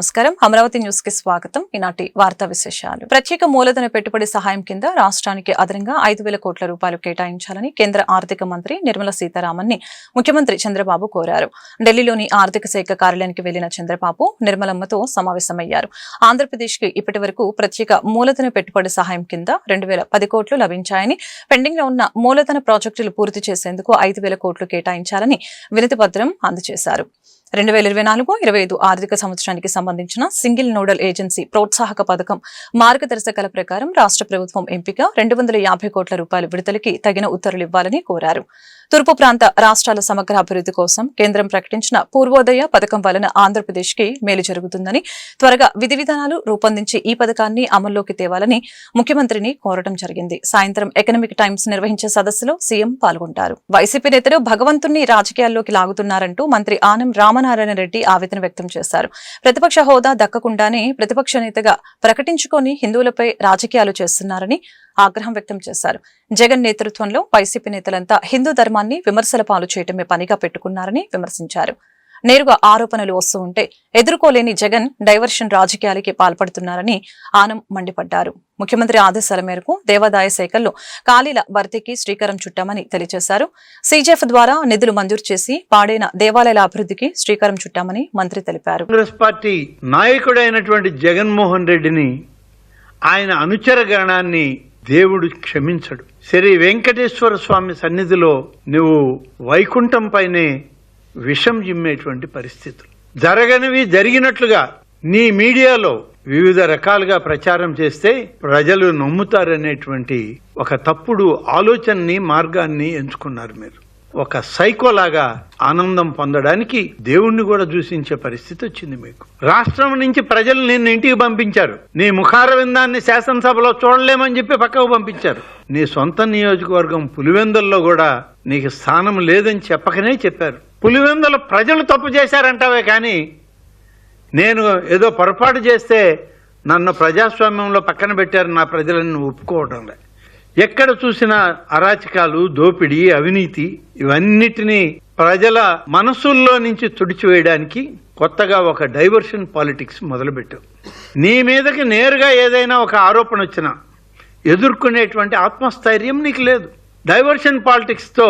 నమస్కారం. అమరావతి న్యూస్ కి స్వాగతం. ఈనాటి వార్తా విశేషాలు. ప్రత్యేక మూలధన పెట్టుబడి సహాయం కింద రాష్ట్రానికి అదనంగా 5,000 కోట్ల రూపాయలు కేటాయించాలని కేంద్ర ఆర్థిక మంత్రి నిర్మలా సీతారామన్ ని ముఖ్యమంత్రి చంద్రబాబు కోరారు. ఢిల్లీలోని ఆర్థిక శాఖ కార్యాలయానికి వెళ్లిన చంద్రబాబు నిర్మలమ్మతో సమావేశమయ్యారు. ఆంధ్రప్రదేశ్ కి ఇప్పటి వరకు ప్రత్యేక మూలధన పెట్టుబడి సహాయం కింద 2,010 కోట్లు లభించాయని, పెండింగ్ లో ఉన్న మూలధన ప్రాజెక్టులు పూర్తి చేసేందుకు 5,000 కోట్లు కేటాయించాలని వినతి పత్రం అందజేశారు. 2024-25 ఆర్థిక సంవత్సరానికి సంబంధించిన సింగిల్ నోడల్ ఏజెన్సీ ప్రోత్సాహక పథకం మార్గదర్శకాల ప్రకారం రాష్ట్ర ప్రభుత్వం ఎంపిక 250 కోట్ల రూపాయల విడుదలకి తగిన ఉత్తర్వులు ఇవ్వాలని కోరారు. తూర్పు ప్రాంత రాష్ట్రాల సమగ్ర అభివృద్ధి కోసం కేంద్రం ప్రకటించిన పూర్వోదయ పథకం వలన ఆంధ్రప్రదేశ్ కి మేలు జరుగుతుందని, త్వరగా విధి విధానాలు రూపొందించి ఈ పథకాన్ని అమల్లోకి తేవాలని ముఖ్యమంత్రిని కోరడం జరిగింది. సాయంత్రం ఎకనామిక్ టైమ్స్ నిర్వహించే సదస్సులో సీఎం పాల్గొంటారు. వైసీపీ నేతలు భగవంతుణ్ణి రాజకీయాల్లోకి లాగుతున్నారంటూ మంత్రి ఆనం రామనారాయణ రెడ్డి ఆవేదన వ్యక్తం చేశారు. ప్రతిపక్ష హోదా దక్కకుండానే ప్రతిపక్ష నేతగా ప్రకటించుకొని హిందువులపై రాజకీయాలు చేస్తున్నారని ఆగ్రహం వ్యక్తం చేశారు. జగన్ నేతృత్వంలో వైసీపీ నేతలంతా హిందూ ధర్మాన్ని విమర్శల పాలు చేయటమే పనిగా పెట్టుకున్నారని విమర్శించారు. నేరుగా ఆరోపణలు వస్తూ ఉంటే ఎదుర్కోలేని జగన్ డైవర్షన్ రాజకీయాలకి పాల్పడుతున్నారని ఆనం మండిపడ్డారు. ముఖ్యమంత్రి ఆదేశాల మేరకు దేవాదాయ శాఖల్లో ఖాళీల భర్తీకి శ్రీకారం చుట్టామని తెలియజేశారు. సీజీఎఫ్ ద్వారా నిధులు మంజూరు చేసి పాడైన దేవాలయాల అభివృద్ధికి శ్రీకారం చుట్టామని మంత్రి తెలిపారు. కాంగ్రెస్ పార్టీ నాయకుడైనటువంటి జగన్మోహన్ రెడ్డిని, ఆయన అనుచరగణాన్ని దేవుడు క్షమించడు. శ్రీ వెంకటేశ్వర స్వామి సన్నిధిలో నువ్వు వైకుంఠం పైనే విషం జిమ్మేటువంటి పరిస్థితులు, జరగనివి జరిగినట్లుగా నీ మీడియాలో వివిధ రకాలుగా ప్రచారం చేస్తే ప్రజలు నమ్ముతారనేటువంటి ఒక తప్పుడు ఆలోచనని, మార్గాన్ని ఎంచుకున్నారు. మీరు ఒక సైకోలాగా ఆనందం పొందడానికి దేవుణ్ణి కూడా దూషించే పరిస్థితి వచ్చింది మీకు. రాష్ట్రం నుంచి ప్రజలు నిన్ను ఇంటికి పంపించారు. నీ ముఖార విందాన్ని శాసనసభలో చూడలేమని చెప్పి పక్కకు పంపించారు. నీ సొంత నియోజకవర్గం పులివెందుల్లో కూడా నీకు స్థానం లేదని చెప్పకనే చెప్పారు. పులివెందుల ప్రజలు తప్పు చేశారంటావే కానీ నేను ఏదో పొరపాటు చేస్తే నన్ను ప్రజాస్వామ్యంలో పక్కన పెట్టారు నా ప్రజలను ఒప్పుకోవడం లేదు. ఎక్కడ చూసినా అరాచకాలు, దోపిడీ, అవినీతి, ఇవన్నిటినీ ప్రజల మనసుల్లో నుంచి తుడిచివేయడానికి కొత్తగా ఒక డైవర్షన్ పాలిటిక్స్ మొదలుపెట్టావు. నీ మీదకి నేరుగా ఏదైనా ఒక ఆరోపణ వచ్చినా ఎదుర్కొనేటువంటి ఆత్మస్థైర్యం నీకు లేదు. డైవర్షన్ పాలిటిక్స్తో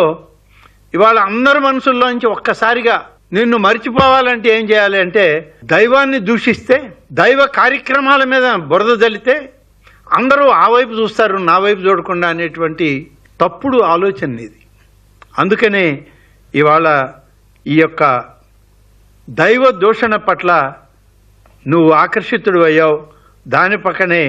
ఇవాళ అందరి మనసుల్లోంచి ఒక్కసారిగా నిన్ను మర్చిపోవాలంటే ఏం చేయాలి అంటే, దైవాన్ని దూషిస్తే, దైవ కార్యక్రమాల మీద బురద జల్లితే అందరూ ఆ వైపు చూస్తారు, నా వైపు చూడకుండా అనేటువంటి తప్పుడు ఆలోచన ఇది. అందుకనే ఇవాళ ఈ యొక్క దైవ దూషణ పట్ల నువ్వు ఆకర్షితుడు అయ్యావు. దాని పక్కనే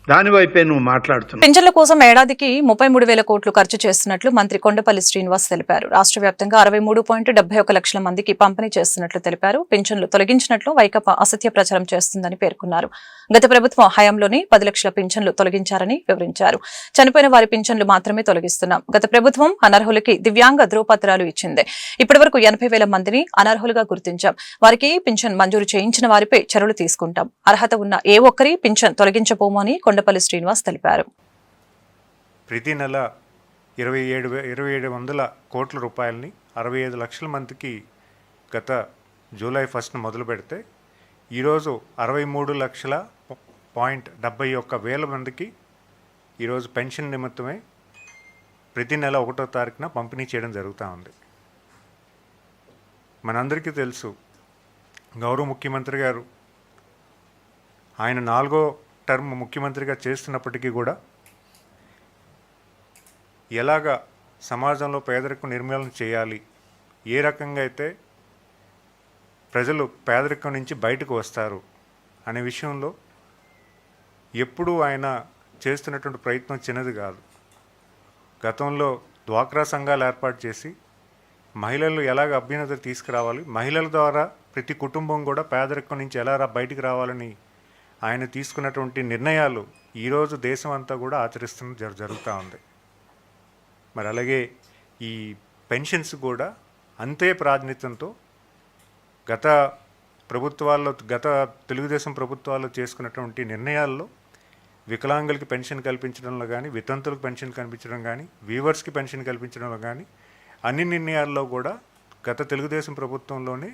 దానివైపే నువ్వు మాట్లాడుతున్నావు. పింఛన్ల కోసం ఏడాదికి 33,000 కోట్లు ఖర్చు చేస్తున్నట్లు మంత్రి కొండపల్లి శ్రీనివాస్ తెలిపారు. రాష్ట్ర వ్యాప్తంగా 63.71 లక్షల మందికి పంపిణీ చేస్తున్నట్లు తెలిపారు. పింఛన్లు తొలగించినట్లు వైకాపా అసత్య ప్రచారం చేస్తుందని పేర్కొన్నారు. గత ప్రభుత్వం హయాంలోనే 10 లక్షల పింఛన్లు తొలగించారని వివరించారు. చనిపోయిన వారి పింఛన్లు మాత్రమే తొలగిస్తున్నాం. గత ప్రభుత్వం అనర్హులకి దివ్యాంగ ధ్రువపత్రాలు ఇచ్చింది. ఇప్పటి వరకు 80,000 మందిని అనర్హులుగా గుర్తించాం. వారికి పింఛన్ మంజూరు చేయించిన వారిపై చర్యలు తీసుకుంటాం. అర్హత ఉన్న ఏ ఒక్కరి పింఛన్ తొలగించబోమని కొండపల్లి శ్రీనివాస్ తెలిపారు. ప్రతి నెల 2,700 కోట్ల రూపాయలని 65 లక్షల మందికి గత జూలై 1న మొదలు పెడితే ఈరోజు 63,71,000 మందికి ఈరోజు పెన్షన్ నిమిత్తమై ప్రతి నెల 1వ తారీఖున పంపిణీ చేయడం జరుగుతూ ఉంది. మనందరికీ తెలుసు, గౌరవ ముఖ్యమంత్రి గారు ఆయన 4వ టర్మ్ ముఖ్యమంత్రిగా చేస్తున్నప్పటికీ కూడా ఎలాగా సమాజంలో పేదరికం నిర్మూలన చేయాలి, ఏ రకంగా అయితే ప్రజలు పేదరికం నుంచి బయటకు వస్తారు అనే విషయంలో ఎప్పుడూ ఆయన చేస్తున్నటువంటి ప్రయత్నం చిన్నది కాదు. గతంలో డ్వాక్రా సంఘాలు ఏర్పాటు చేసి మహిళలు ఎలాగ అభ్యున్నతి తీసుకురావాలి, మహిళల ద్వారా ప్రతి కుటుంబం కూడా పేదరికం నుంచి ఎలా బయటికి రావాలని ఆయన తీసుకున్నటువంటి నిర్ణయాలు ఈరోజు దేశం అంతా కూడా ఆచరిస్తున్న జరుగుతూ ఉంది. మరి అలాగే ఈ పెన్షన్స్ కూడా అంతే ప్రాధాన్యతతో గత తెలుగుదేశం ప్రభుత్వాల్లో చేసుకున్నటువంటి నిర్ణయాల్లో వికలాంగులకి పెన్షన్ కల్పించడంలో కానీ, వితంతులకు పెన్షన్ కల్పించడం కానీ, వీవర్స్కి పెన్షన్ కల్పించడంలో కానీ అన్ని నిర్ణయాల్లో కూడా గత తెలుగుదేశం ప్రభుత్వంలోనే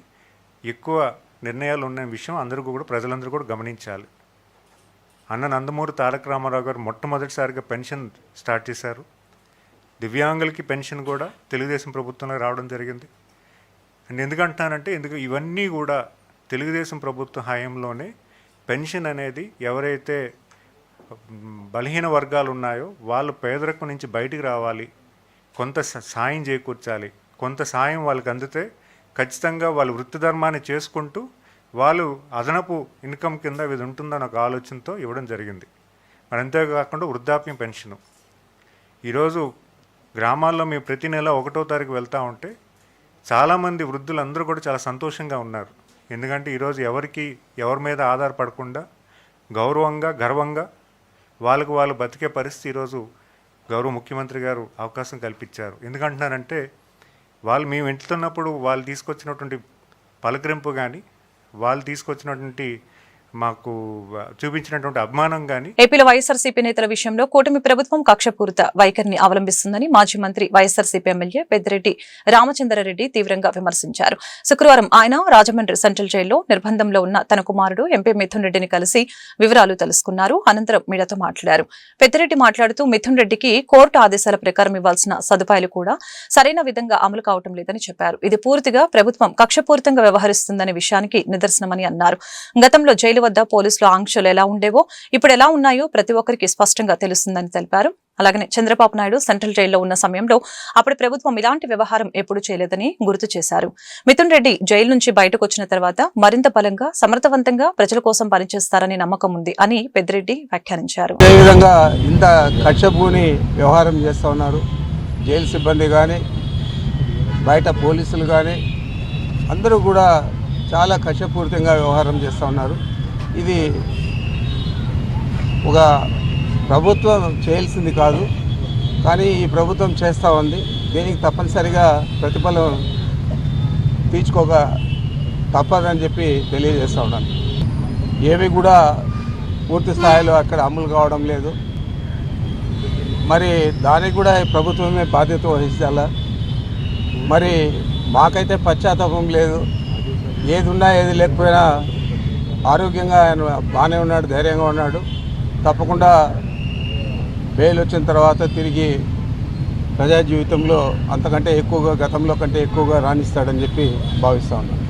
ఎక్కువ నిర్ణయాలు ఉన్న విషయం అందరికీ కూడా ప్రజలందరూ కూడా గమనించాలి. అన్న నందమూరి తారక రామారావు గారు మొట్టమొదటిసారిగా పెన్షన్ స్టార్ట్ చేశారు. దివ్యాంగులకి పెన్షన్ కూడా తెలుగుదేశం ప్రభుత్వంలో రావడం జరిగింది. అండ్ ఎందుకంటున్నానంటే ఇవన్నీ కూడా తెలుగుదేశం ప్రభుత్వ హయాంలోనే పెన్షన్ అనేది ఎవరైతే బలహీన వర్గాలు ఉన్నాయో వాళ్ళు పేదరికం నుంచి బయటికి రావాలి, కొంత సాయం చేకూర్చాలి, కొంత సాయం వాళ్ళకి అందితే ఖచ్చితంగా వాళ్ళు వృత్తి ధర్మాన్ని చేసుకుంటూ వాళ్ళు అదనపు ఇన్కమ్ కింద ఇది ఉంటుందని ఒక ఆలోచనతో ఇవ్వడం జరిగింది. మరి అంతేకాకుండా వృద్ధాప్యం పెన్షను ఈరోజు గ్రామాల్లో మేము ప్రతి నెల 1వ తారీఖు వెళ్తూ ఉంటే చాలామంది వృద్ధులందరూ కూడా చాలా సంతోషంగా ఉన్నారు. ఎందుకంటే ఈరోజు ఎవరి మీద ఆధారపడకుండా గౌరవంగా గర్వంగా వాళ్ళు బతికే పరిస్థితి ఈరోజు గౌరవ ముఖ్యమంత్రి గారు అవకాశం కల్పించారు. ఎందుకంటున్నారంటే మేము వెళ్తున్నప్పుడు వాళ్ళు తీసుకొచ్చినటువంటి పలకరింపు కానీ వాళ్ళు తీసుకొచ్చినటువంటి మాకు చూపించినటువంటి అభిమానం కానీ. ఏపీలో వైఎస్ఆర్సీపీ నేతల విషయంలో కూటమి ప్రభుత్వం కక్షపూరిత వైఖరిని అవలంబిస్తుందని మాజీ మంత్రి వైఎస్ఆర్సీపీ ఎమ్మెల్యే పెద్దిరెడ్డి రామచంద్రారెడ్డి తీవ్రంగా విమర్శించారు. శుక్రవారం ఆయన రాజమండ్రి సెంట్రల్ జైల్లో నిర్బంధంలో ఉన్న తన కుమారుడు ఎంపీ మిథున్ రెడ్డిని కలిసి వివరాలు తెలుసుకున్నారు. అనంతరం మీడియాతో మాట్లాడారు. పెద్దిరెడ్డి మాట్లాడుతూ మిథున్ రెడ్డికి కోర్టు ఆదేశాల ప్రకారం ఇవ్వాల్సిన సదుపాయాలు కూడా సరైన విధంగా అమలు కావటం లేదని చెప్పారు. ఇది పూర్తిగా ప్రభుత్వం కక్షపూరితంగా వ్యవహరిస్తుందనే విషయానికి నిదర్శనమని అన్నారు. గతంలో జైలు వద్ద పోలీసులు ఆంక్షలు ఎలా ఉండేవో ఇప్పుడు ఎలా ఉన్నాయో ప్రతి ఒక్కరికి స్పష్టంగా తెలుస్తుందని తెలిపారు. అలాగనే చంద్రబాబు నాయుడు సెంట్రల్ జైల్లో ఉన్న సమయంలో అప్పటి ప్రభుత్వం ఇలాంటి వ్యవహారం ఎప్పుడూ చేయలేదని గుర్తు చేశారు. మిథున్ రెడ్డి జైలు నుంచి బయటకు వచ్చిన తర్వాత మరింత బలంగా సమర్థవంతంగా ప్రజల కోసం పనిచేస్తారని నమ్మకం ఉంది అని పెద్దిరెడ్డి వ్యాఖ్యానించారు. అదేవిధంగా ఇంత కక్షపూని వ్యవహారం చేస్తూ ఉన్నారు. జైలు సిబ్బంది కానీ బయట పోలీసులు కానీ అందరూ కూడా చాలా కక్షపూరితంగా వ్యవహారం చేస్తూ ఉన్నారు. ఇది ఒక ప్రభుత్వం చేయాల్సింది కాదు, కానీ ఈ ప్రభుత్వం చేస్తూ ఉంది. దీనికి తప్పనిసరిగా ప్రతిఫలం తీర్చుకోక తప్పదని చెప్పి తెలియజేస్తూ ఉన్నాను. ఏవి కూడా పూర్తి స్థాయిలో అక్కడ అమలు కావడం లేదు. మరి దానికి కూడా ప్రభుత్వమే బాధ్యత వహించాలా. మరి మాకైతే పశ్చాత్తాపం లేదు. ఏది ఉన్నా ఏది లేకపోయినా ఆరోగ్యంగా ఆయన బాగానే ఉన్నాడు, ధైర్యంగా ఉన్నాడు. తప్పకుండా బెయిల్ వచ్చిన తర్వాత తిరిగి ప్రజా జీవితంలో అంతకంటే ఎక్కువగా గతంలో కంటే ఎక్కువగా రాణిస్తాడని చెప్పి భావిస్తూ ఉన్నాను.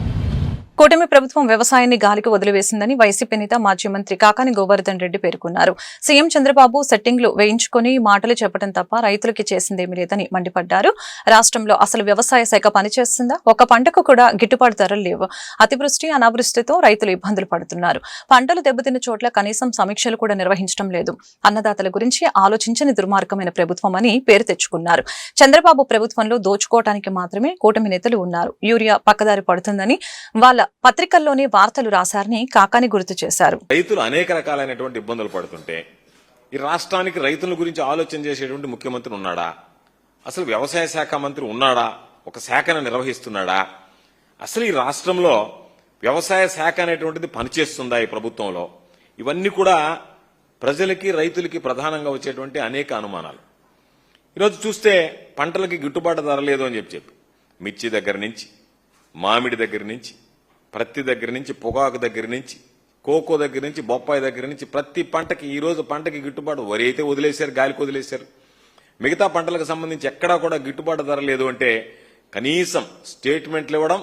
కూటమి ప్రభుత్వం వ్యవసాయాన్ని గాలికి వదిలివేసిందని వైసీపీ నేత మాజీ మంత్రి కాకాని గోవర్ధన్ రెడ్డి పేర్కొన్నారు. సీఎం చంద్రబాబు సెట్టింగ్లు వేయించుకుని మాటలు చెప్పడం తప్ప రైతులకి చేసిందేమీ లేదని మండిపడ్డారు. రాష్ట్రంలో అసలు వ్యవసాయ శాఖ పనిచేస్తుందా? ఒక పంటకు కూడా గిట్టుబాటు ధరలు లేవు. అతివృష్టి అనావృష్టితో రైతులు ఇబ్బందులు పడుతున్నారు. పంటలు దెబ్బతిన్న చోట్ల కనీసం సమీక్షలు కూడా నిర్వహించడం లేదు. అన్నదాతల గురించి ఆలోచించని దుర్మార్గమైన ప్రభుత్వం అని పేరు తెచ్చుకున్నారు. చంద్రబాబు ప్రభుత్వంలో దోచుకోవటానికి మాత్రమే కూటమి నేతలు ఉన్నారు. యూరియా పక్కదారి పడుతుందని వాళ్ళ పత్రికల్లోనే వార్తలు రాశారని కాకాని గుర్తు చేశారు. రైతులు అనేక రకాలైనటువంటి ఇబ్బందులు పడుతుంటే ఈ రాష్ట్రానికి రైతుల గురించి ఆలోచన చేసేటువంటి ముఖ్యమంత్రి ఉన్నాడా? అసలు వ్యవసాయ శాఖ మంత్రి ఉన్నాడా? ఒక శాఖను నిర్వహిస్తున్నాడా? అసలు ఈ రాష్ట్రంలో వ్యవసాయ శాఖ అనేటువంటిది పనిచేస్తుందా ఈ ప్రభుత్వంలో? ఇవన్నీ కూడా ప్రజలకి రైతులకి ప్రధానంగా వచ్చేటువంటి అనేక అనుమానాలు. ఈరోజు చూస్తే పంటలకి గిట్టుబాటు ధర లేదు అని చెప్పి మిర్చి దగ్గర నుంచి, మామిడి దగ్గర నుంచి, ప్రత్తి దగ్గర నుంచి, పొగాకు దగ్గర నుంచి, కోకో దగ్గర నుంచి, బొప్పాయి దగ్గర నుంచి ప్రతి పంటకి ఈ రోజు పంటకి గిట్టుబాటు, వరి అయితే వదిలేశారు, గాలికి వదిలేశారు. మిగతా పంటలకు సంబంధించి ఎక్కడా కూడా గిట్టుబాటు ధర లేదు అంటే కనీసం స్టేట్మెంట్లు ఇవ్వడం,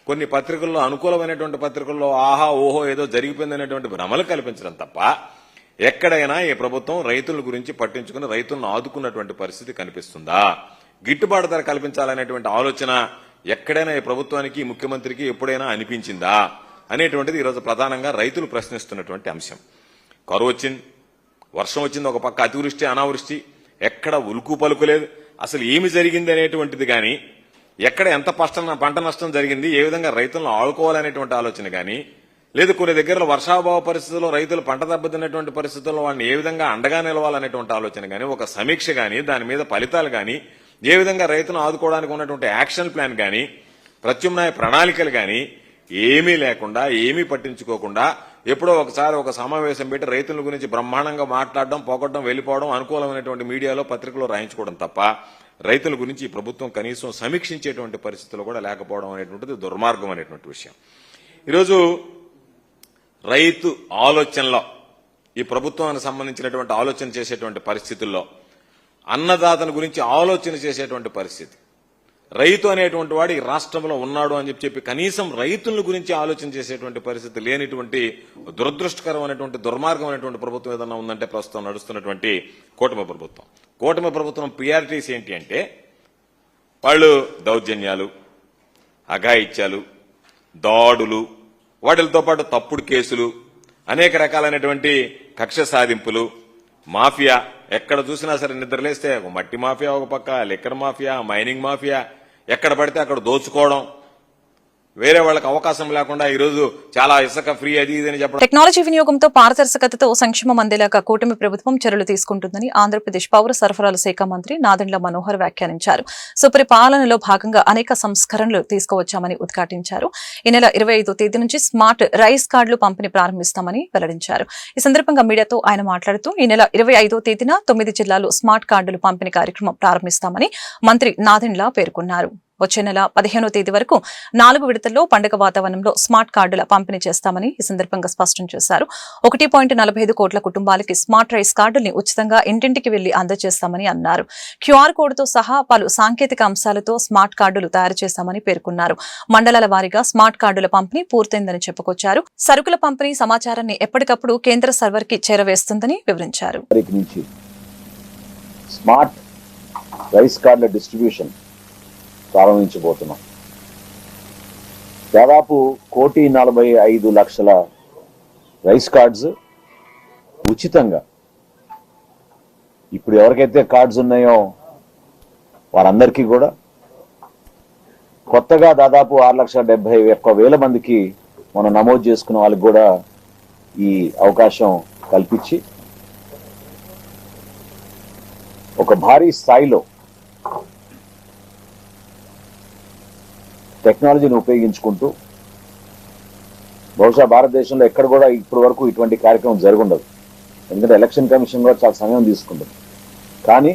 కొన్ని పత్రికల్లో అనుకూలమైనటువంటి పత్రికల్లో ఆహా ఓహో ఏదో జరిగిపోయిందనేటువంటి భ్రమలు కల్పించడం తప్ప ఎక్కడైనా ఈ ప్రభుత్వం రైతుల గురించి పట్టించుకుని రైతులను ఆదుకున్నటువంటి పరిస్థితి కనిపిస్తుందా? గిట్టుబాటు ధర కల్పించాలనేటువంటి ఆలోచన ఎక్కడైనా ఈ ప్రభుత్వానికి ముఖ్యమంత్రికి ఎప్పుడైనా అనిపించిందా అనేటువంటిది ఈరోజు ప్రధానంగా రైతులు ప్రశ్నిస్తున్నటువంటి అంశం. కరువు వచ్చింది, వర్షం వచ్చింది, ఒక పక్క అతివృష్టి అనావృష్టి, ఎక్కడ ఉలుకు పలుకు లేదు. అసలు ఏమి జరిగింది అనేటువంటిది కానీ, ఎక్కడ ఎంత పంట నష్టం జరిగింది, ఏ విధంగా రైతులను ఆడుకోవాలనేటువంటి ఆలోచన కానీ, లేదు కొన్ని దగ్గరలో వర్షాభావ పరిస్థితుల్లో రైతులు పంట దెబ్బతిన్నటువంటి పరిస్థితుల్లో వాళ్ళని ఏ విధంగా అండగా నిలవాలనేటువంటి ఆలోచన కానీ, ఒక సమీక్ష కానీ, దాని మీద ఫలితాలు కానీ, ఏ విధంగా రైతును ఆదుకోవడానికి ఉన్నటువంటి యాక్షన్ ప్లాన్ కానీ, ప్రత్యామ్నాయ ప్రణాళికలు కానీ ఏమీ లేకుండా, ఏమీ పట్టించుకోకుండా ఎప్పుడో ఒకసారి ఒక సమావేశం పెట్టి రైతుల గురించి బ్రహ్మాండంగా మాట్లాడడం, పోగొట్టడం, వెళ్లిపోవడం, అనుకూలమైనటువంటి మీడియాలో పత్రికలో రాయించుకోవడం తప్ప రైతుల గురించి ఈ ప్రభుత్వం కనీసం సమీక్షించేటువంటి పరిస్థితులు కూడా లేకపోవడం అనేటువంటిది దుర్మార్గం అనేటువంటి విషయం. ఈరోజు రైతు ఆలోచనలో ఈ ప్రభుత్వానికి సంబంధించినటువంటి ఆలోచన చేసేటువంటి పరిస్థితుల్లో అన్నదాతల గురించి ఆలోచన చేసేటువంటి పరిస్థితి, రైతు అనేటువంటి వాడు ఈ రాష్ట్రంలో ఉన్నాడు అని చెప్పి కనీసం రైతుల గురించి ఆలోచన చేసేటువంటి పరిస్థితి లేనిటువంటి దురదృష్టకరమైనటువంటి దుర్మార్గమైనటువంటి ప్రభుత్వం ఏదన్నా ఉందంటే ప్రస్తుతం నడుస్తున్నటువంటి కూటమి ప్రభుత్వం. కూటమి ప్రభుత్వం ప్రియారిటీస్ ఏంటి అంటే వాళ్ళు దౌర్జన్యాలు, అఘాయిత్యాలు, దాడులు, వాటితో పాటు తప్పుడు కేసులు, అనేక రకాలైనటువంటి కక్ష సాధింపులు, మాఫియా, ఎక్కడ చూసినా సరే నిద్రలేస్తే ఒక మట్టి మాఫియా ఒక పక్క, లిక్కర్ మాఫియా, మైనింగ్ మాఫియా, ఎక్కడ పడితే అక్కడ దోచుకోవడం, వేరే వాళ్ళకి అవకాశం లేకుండా ఈరోజు చాలా ఇసుక ఫ్రీ అది ఇది అని చెప్పడం. టెక్నాలజీ వినియోగంతో పారదర్శకతతో సంక్షేమం అందేలాగా కూటమి ప్రభుత్వం చర్యలు తీసుకుంటుందని ఆంధ్రప్రదేశ్ పౌర సరఫరాల శాఖ మంత్రి నాదెండ్ల మనోహర్ వ్యాఖ్యానించారు. సుపరిపాలనలో భాగంగా అనేక సంస్కరణలు తీసుకువచ్చామని ఉద్ఘాటించారు. ఈ నెల 25వ తేదీ నుంచి స్మార్ట్ రైస్ కార్డులు పంపిణీ ప్రారంభిస్తామని వెల్లడించారు. ఈ సందర్భంగా మీడియాతో ఆయన మాట్లాడుతూ ఈ నెల 25వ తేదీన 9 జిల్లాల్లో స్మార్ట్ కార్డులు పంపిణీ కార్యక్రమం ప్రారంభిస్తామని మంత్రి నాదెండ్ల పేర్కొన్నారు. వచ్చే నెల 15వ తేదీ వరకు 4 విడతల్లో పండుగ వాతావరణంలో స్మార్ట్ కార్డుల పంపిణీ చేస్తామని ఈ సందర్భంగా స్పష్టం చేశారు. 1.45 కోట్ల కుటుంబాలకి స్మార్ట్ రైస్ కార్డుల్ని ఉచితంగా ఇంటింటికి వెళ్లి అందజేస్తామని అన్నారు. క్యూఆర్ కోడ్తో సహా పలు సాంకేతిక అంశాలతో స్మార్ట్ కార్డులు తయారు చేస్తామని పేర్కొన్నారు. మండలాల వారీగా స్మార్ట్ కార్డుల పంపిణీ పూర్తయిందని చెప్పుకొచ్చారు. సరుకుల పంపిణీ సమాచారాన్ని ఎప్పటికప్పుడు కేంద్ర సర్వర్ కి చేరవేస్తుందని వివరించారు. స్మార్ట్ రైస్ కార్డుల డిస్ట్రిబ్యూషన్ ప్రారంభించబోతున్నాం. దాదాపు 1,45,00,000 రైస్ కార్డ్స్ ఉచితంగా ఇప్పుడు ఎవరికైతే కార్డ్స్ ఉన్నాయో వారందరికీ కూడా, కొత్తగా దాదాపు 6,71,000 మందికి మనం నమోదు చేసుకున్న వాళ్ళకి కూడా ఈ అవకాశం కల్పించి ఒక భారీ స్థాయిలో టెక్నాలజీని ఉపయోగించుకుంటూ, బహుశా భారతదేశంలో ఎక్కడ కూడా ఇప్పటి వరకు ఇటువంటి కార్యక్రమం జరుగుండదు. ఎందుకంటే ఎలక్షన్ కమిషన్ కూడా చాలా సమయం తీసుకుంటుంది. కానీ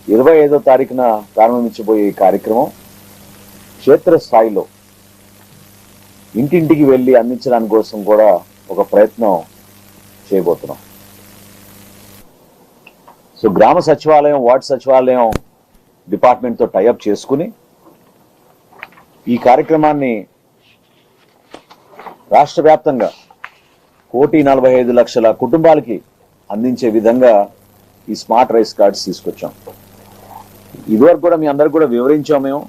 25వ తారీఖున ప్రారంభించబోయే ఈ కార్యక్రమం క్షేత్రస్థాయిలో ఇంటింటికి వెళ్ళి అందించడానికి కోసం కూడా ఒక ప్రయత్నం చేయబోతున్నాం. సో గ్రామ సచివాలయం, వార్డు సచివాలయం డిపార్ట్మెంట్తో టైఅప్ చేసుకుని ఈ కార్యక్రమాన్ని రాష్ట్ర వ్యాప్తంగా 1,45,00,000 కుటుంబాలకి అందించే విధంగా ఈ స్మార్ట్ రైస్ కార్డ్స్ తీసుకొచ్చాం. ఇదివరకు కూడా మీ అందరికి కూడా వివరించాం మేము.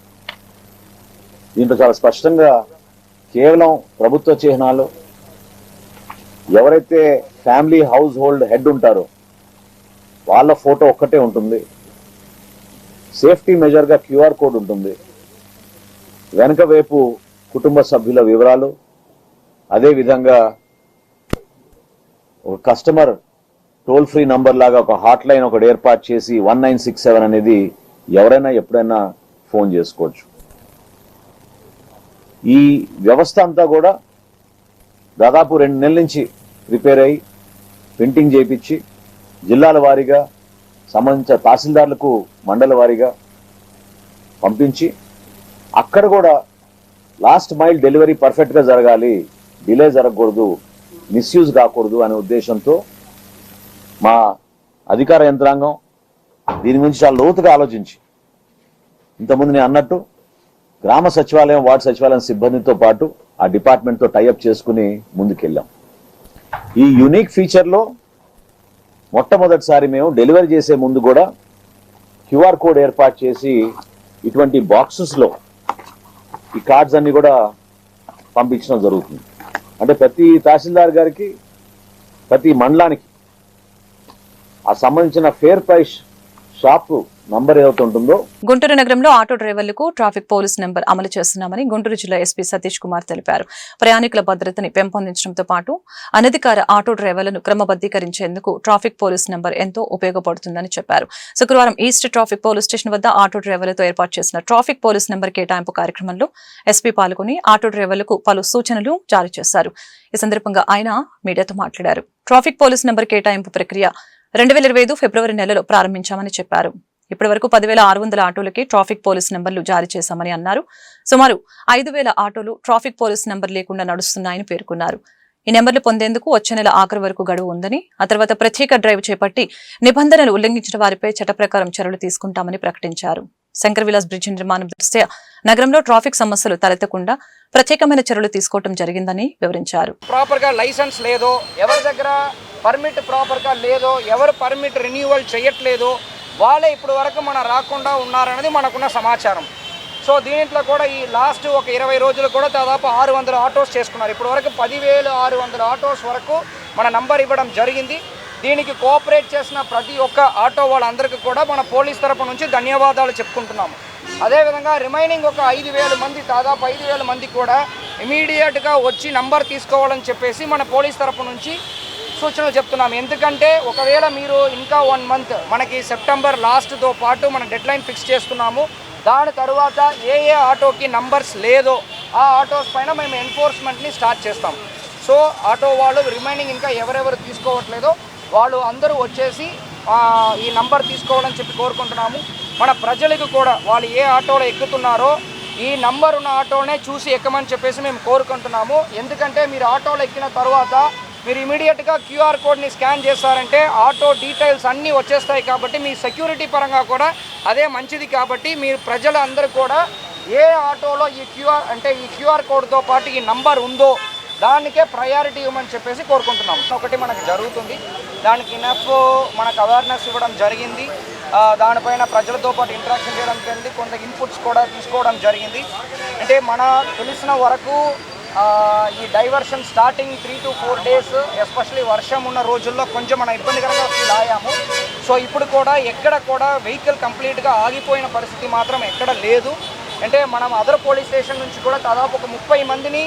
దీంట్లో చాలా స్పష్టంగా కేవలం ప్రభుత్వ చిహ్నాలు, ఎవరైతే ఫ్యామిలీ హౌస్ హోల్డ్ హెడ్ ఉంటారో వాళ్ళ ఫోటో ఒక్కటే ఉంటుంది. సేఫ్టీ మెజర్గా క్యూఆర్ కోడ్ ఉంటుంది. వెనక వైపు కుటుంబ సభ్యుల వివరాలు, అదేవిధంగా ఒక కస్టమర్ టోల్ ఫ్రీ నంబర్ లాగా ఒక హాట్ లైన్ ఒకటి ఏర్పాటు చేసి 1967 అనేది ఎవరైనా ఎప్పుడైనా ఫోన్ చేసుకోవచ్చు. ఈ వ్యవస్థ అంతా కూడా దాదాపు 2 నెలల నుంచి ప్రిపేర్ అయ్యి ప్రింటింగ్ చేయించి జిల్లాల వారీగా సంబంధించిన తహసీల్దార్లకు మండల వారీగా పంపించి, అక్కడ కూడా లాస్ట్ మైల్ డెలివరీ పర్ఫెక్ట్ గా జరగాలి, డిలే జరగకూడదు, మిస్యూజ్ కాకూడదు అనే ఉద్దేశంతో మా అధికార యంత్రాంగం దీని గురించి చాలా లోతుగా ఆలోచించి, ఇంతకుముందు నేను అన్నట్టు గ్రామ సచివాలయం, వార్డు సచివాలయం సిబ్బందితో పాటు ఆ డిపార్ట్మెంట్తో టైఅప్ చేసుకుని ముందుకెళ్ళాం. ఈ యూనిక్ ఫీచర్లో మొట్టమొదటిసారి మేము డెలివరీ చేసే ముందు కూడా క్యూఆర్ కోడ్ ఏర్పాటు చేసి ఇటువంటి బాక్సెస్లో ఈ కార్డ్స్ అన్ని కూడా పంపించడం జరుగుతుంది. అంటే ప్రతి తహసీల్దార్ గారికి, ప్రతి మండలానికి ఆ సంబంధించిన ఫేర్ ప్రైస్ షాప్ నంబర్ ఏదైతే ఉంటుందో. గుంటూరు నగరంలో ఆటో డ్రైవర్లకు ట్రాఫిక్ పోలీస్ నెంబర్ అమలు చేస్తున్నామని గుంటూరు జిల్లా ఎస్పీ సతీష్ కుమార్ తెలిపారు. ప్రయాణికుల భద్రతని పెంపొందించడంతో పాటు అనధికార ఆటో డ్రైవర్లను క్రమబద్దీకరించేందుకు ట్రాఫిక్ పోలీస్ నెంబర్ ఎంతో ఉపయోగపడుతుందని చెప్పారు. శుక్రవారం ఈస్ట్ ట్రాఫిక్ పోలీస్ స్టేషన్ వద్ద ఆటో డ్రైవర్లతో ఏర్పాటు చేసిన ట్రాఫిక్ పోలీస్ నెంబర్ కేటాయింపు కార్యక్రమంలో ఎస్పీ పాల్గొని ఆటో డ్రైవర్లకు పలు సూచనలు జారీ చేశారు. ఈ సందర్భంగా ఆయన మీడియాతో మాట్లాడారు. ట్రాఫిక్ పోలీస్ నెంబర్ కేటాయింపు ప్రక్రియ 2025 ఫిబ్రవరి నెలలో ప్రారంభించామని చెప్పారు. ఇప్పటి వరకు 10,600 ఆటోలకి ట్రాఫిక్ పోలీస్ నెంబర్లు జారీ చేశామని అన్నారు. సుమారు 5,000 ఆటోలు ట్రాఫిక్ పోలీస్ నెంబర్ లేకుండా నడుస్తున్నాయని పేర్కొన్నారు. ఈ నెంబర్లు పొందేందుకు వచ్చే నెల ఆఖరు వరకు గడువు ఉందని, ఆ తర్వాత ప్రత్యేక డ్రైవ్ చేపట్టి నిబంధనలు ఉల్లంఘించిన వారిపై చట్ట ప్రకారం చర్యలు తీసుకుంటామని ప్రకటించారు. శంకర్ విలాస్ బ్రిడ్జి నిర్మాణం దృష్ట్యా నగరంలో ట్రాఫిక్ సమస్యలు తలెత్తకుండా ప్రత్యేకమైన చర్యలు తీసుకోవడం జరిగిందని వివరించారు. ప్రాపర్ గా లైసెన్స్ లేదో, ఎవరి దగ్గర పర్మిట్ ప్రాపర్ గా లేదో, ఎవరు పర్మిట్ రెన్యూవల్ చేయట్లేదో వాళ్ళే ఇప్పుడు వరకు మన రాకుండా ఉన్నారనేది మనకున్న సమాచారం. సో దీంట్లో కూడా ఈ లాస్ట్ ఒక 20 రోజులు కూడా దాదాపు 600 ఆటోస్ చేసుకున్నారు. ఇప్పుడు వరకు 10,600 ఆటోస్ వరకు మన నంబర్ ఇవ్వడం జరిగింది. దీనికి కోఆపరేట్ చేసిన ప్రతి ఒక్క ఆటో వాళ్ళందరికీ కూడా మన పోలీస్ తరపు నుంచి ధన్యవాదాలు చెప్పుకుంటున్నాము. అదేవిధంగా రిమైనింగ్ ఒక 5,000 మంది, దాదాపు 5,000 మంది కూడా ఇమీడియట్గా వచ్చి నంబర్ తీసుకోవాలని చెప్పేసి మన పోలీస్ తరపు నుంచి సూచనలు చెప్తున్నాము. ఎందుకంటే ఒకవేళ మీరు ఇంకా 1 మంత్ మనకి సెప్టెంబర్ లాస్ట్తో పాటు మన డెడ్ లైన్ ఫిక్స్ చేస్తున్నాము. దాని తర్వాత ఏ ఆటోకి నంబర్స్ లేదో ఆ ఆటోస్ పైన మేము ఎన్ఫోర్స్మెంట్ని స్టార్ట్ చేస్తాం. సో ఆటో వాళ్ళు రిమైనింగ్ ఇంకా ఎవరెవరు తీసుకోవట్లేదో వాళ్ళు అందరూ వచ్చేసి ఈ నంబర్ తీసుకోవాలని చెప్పి కోరుకుంటున్నాము. మన ప్రజలకు కూడా వాళ్ళు ఏ ఆటోలో ఎక్కుతున్నారో ఈ నంబర్ ఉన్న ఆటోనే చూసి ఎక్కమని చెప్పేసి మేము కోరుకుంటున్నాము. ఎందుకంటే మీరు ఆటోలో ఎక్కిన తర్వాత మీరు ఇమీడియట్గా QR కోడ్ని స్కాన్ చేస్తారంటే ఆటో డీటెయిల్స్ అన్నీ వచ్చేస్తాయి. కాబట్టి మీ సెక్యూరిటీ పరంగా కూడా అదే మంచిది. కాబట్టి మీరు ప్రజలందరూ కూడా ఏ ఆటోలో ఈ QR కోడ్తో పాటు ఈ నంబర్ ఉందో దానికే ప్రయారిటీ ఇవ్వమని చెప్పేసి కోరుకుంటున్నాం. ఒకటి మనకు జరుగుతుంది, దానికి ఇనఫ్ మనకు అవేర్నెస్ ఇవ్వడం జరిగింది. దానిపైన ప్రజలతో పాటు ఇంటరాక్షన్ చేయడం జరిగింది. కొంత ఇన్పుట్స్ కూడా తీసుకోవడం జరిగింది. అంటే మన తెలిసిన వరకు ఈ diversion starting 3 to 4 days especially వర్షం ఉన్న రోజుల్లో కొంచెం మనం ఇబ్బందికరంగా ఫీల్ అయ్యాము. సో ఇప్పుడు కూడా ఎక్కడ కూడా వెహికల్ కంప్లీట్గా ఆగిపోయిన పరిస్థితి మాత్రం ఎక్కడ లేదు. అంటే మనం అదర్ పోలీస్ స్టేషన్ నుంచి కూడా దాదాపు ఒక 30 మందిని